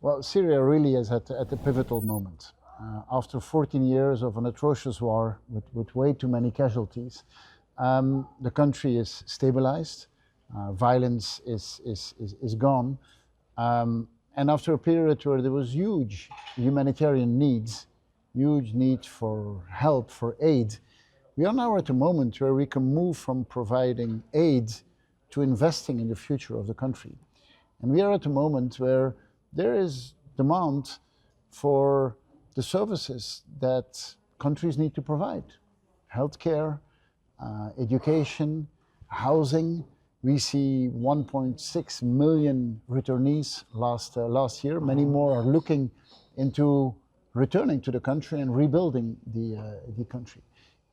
Well, Syria really is at a pivotal moment. After 14 years of an atrocious war with way too many casualties, the country is stabilized, violence is gone, and after a period where there was huge humanitarian needs, huge need for help, for aid, we are now at a moment where we can move from providing aid to investing in the future of the country. And we are at a moment where there is demand for the services that countries need to provide. Healthcare, education, housing. We see 1.6 million returnees last year. Many more are looking into returning to the country and rebuilding the country.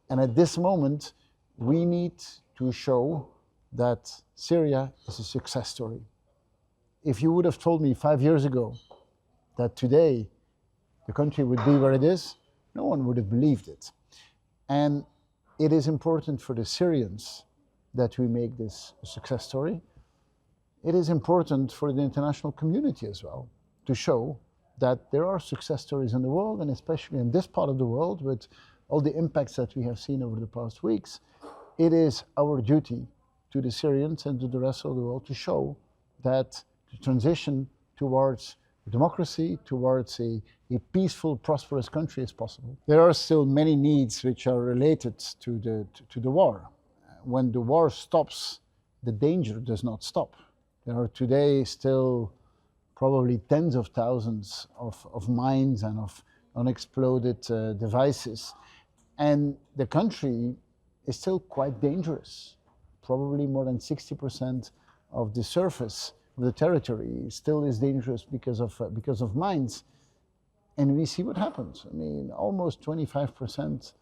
And at this moment, we need to show that Syria is a success story. If you would have told me 5 years ago that today the country would be where it is, no one would have believed it. And it is important for the Syrians that we make this a success story. It is important for the international community as well to show that there are success stories in the world, and especially in this part of the world with all the impacts that we have seen over the past weeks. It is our duty to the Syrians and to the rest of the world to show that the transition towards democracy, towards a peaceful, prosperous country is possible. There are still many needs which are related to the war. When the war stops, the danger does not stop. There are today still probably tens of thousands of mines and of unexploded devices. And the country is still quite dangerous. Probably more than 60% of the surface of the territory still is dangerous because of mines. And we see what happens. I mean, almost 25%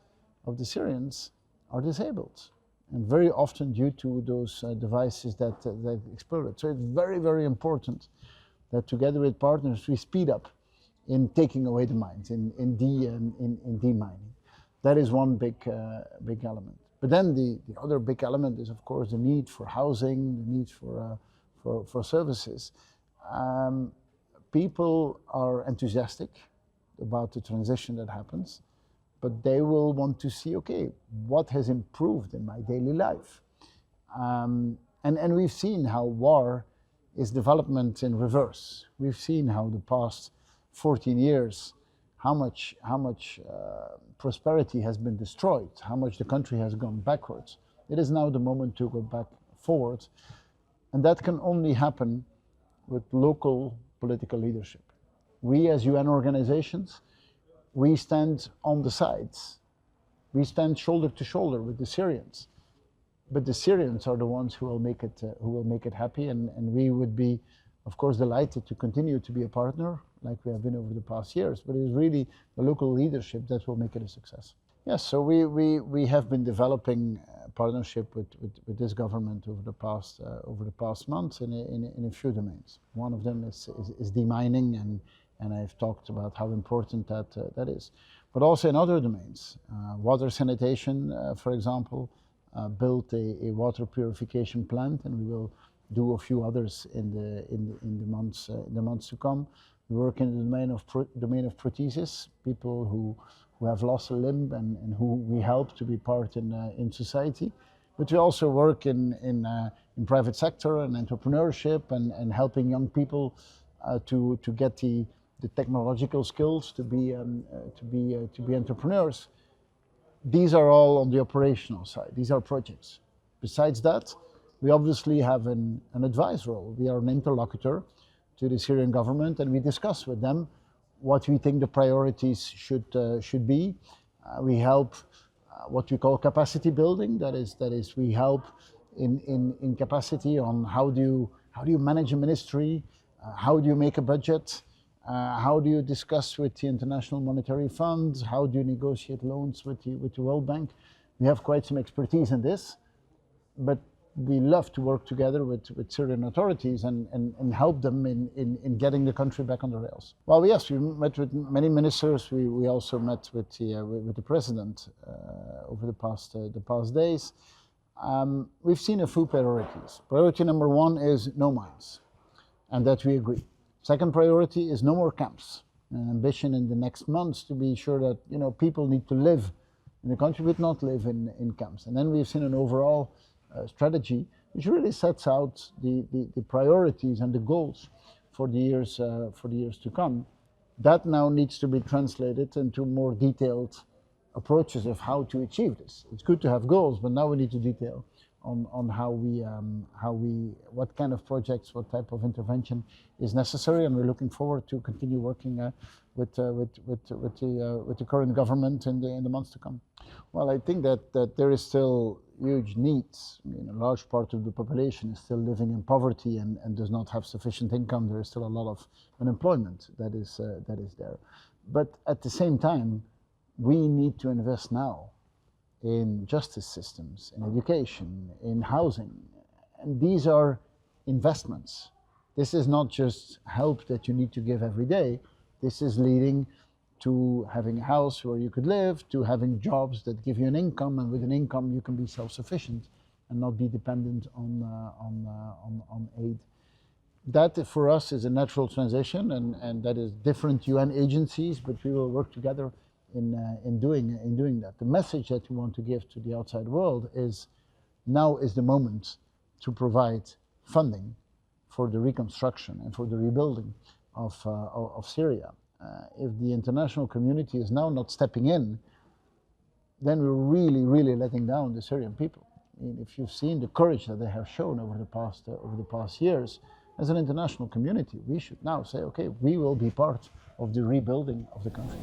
of the Syrians are disabled, and very often due to those devices that exploded. So it's very, very important that together with partners we speed up in taking away the mines, in demining. That is one big element. But then the other big element is, of course, the need for housing, the need for services. People are enthusiastic about the transition that happens, but they will want to see, okay, what has improved in my daily life? And we've seen how war is development in reverse. We've seen how the past 14 years, how much prosperity has been destroyed, how much the country has gone backwards. It is now the moment to go back forward, and that can only happen with local political leadership. We as UN organizations, we stand on the sides. We stand shoulder to shoulder with the Syrians. But the Syrians are the ones who will make it happy, and we would be, of course, delighted to continue to be a partner like we have been over the past years. But it is really the local leadership that will make it a success. Yes, so we have been developing a partnership with this government over the past months in a few domains. One of them is demining, and I've talked about how important that is. But also in other domains, water sanitation, for example, built a water purification plant, and we will do a few others in the months to come. We work in the domain of prosthesis, people who have lost a limb and who we help to be part in society. But we also work in private sector and entrepreneurship and helping young people to get the technological skills to be entrepreneurs. These are all on the operational side. These are projects. Besides that, we obviously have an advice role. We are an interlocutor to the Syrian government, and we discuss with them what we think the priorities should be. We help what we call capacity building. That is, we help in capacity on how do you manage a ministry, how do you make a budget, how do you discuss with the International Monetary Fund, how do you negotiate loans with the World Bank. We have quite some expertise in this, but we love to work together with Syrian authorities and help them in getting the country back on the rails. Well, yes, we met with many ministers. We also met with the president over the past days. We've seen a few priorities. Priority number one is no mines, and that we agree. Second priority is no more camps. An ambition in the next months to be sure that people need to live in the country but not live in camps. And then we've seen an overall strategy which really sets out the priorities and the goals for the years to come. That now needs to be translated into more detailed approaches of how to achieve this. It's good to have goals, but now we need to detail on what kind of projects, what type of intervention is necessary, and we're looking forward to continue working with the current government in the months to come. Well, I think that there is still huge needs. I mean, a large part of the population is still living in poverty and does not have sufficient income. There is still a lot of unemployment that is there. But at the same time, we need to invest now in justice systems, in education, in housing. And these are investments. This is not just help that you need to give every day. This is leading to having a house where you could live, to having jobs that give you an income, and with an income you can be self-sufficient and not be dependent on aid. That for us is a natural transition, and that is different UN agencies, but we will work together in doing that. The message that we want to give to the outside world is now is the moment to provide funding for the reconstruction and for the rebuilding of Syria. If the international community is now not stepping in, then we're really letting down the Syrian people. I mean, if you've seen the courage that they have shown over the past years, as an international community, we should now say, okay, we will be part of the rebuilding of the country.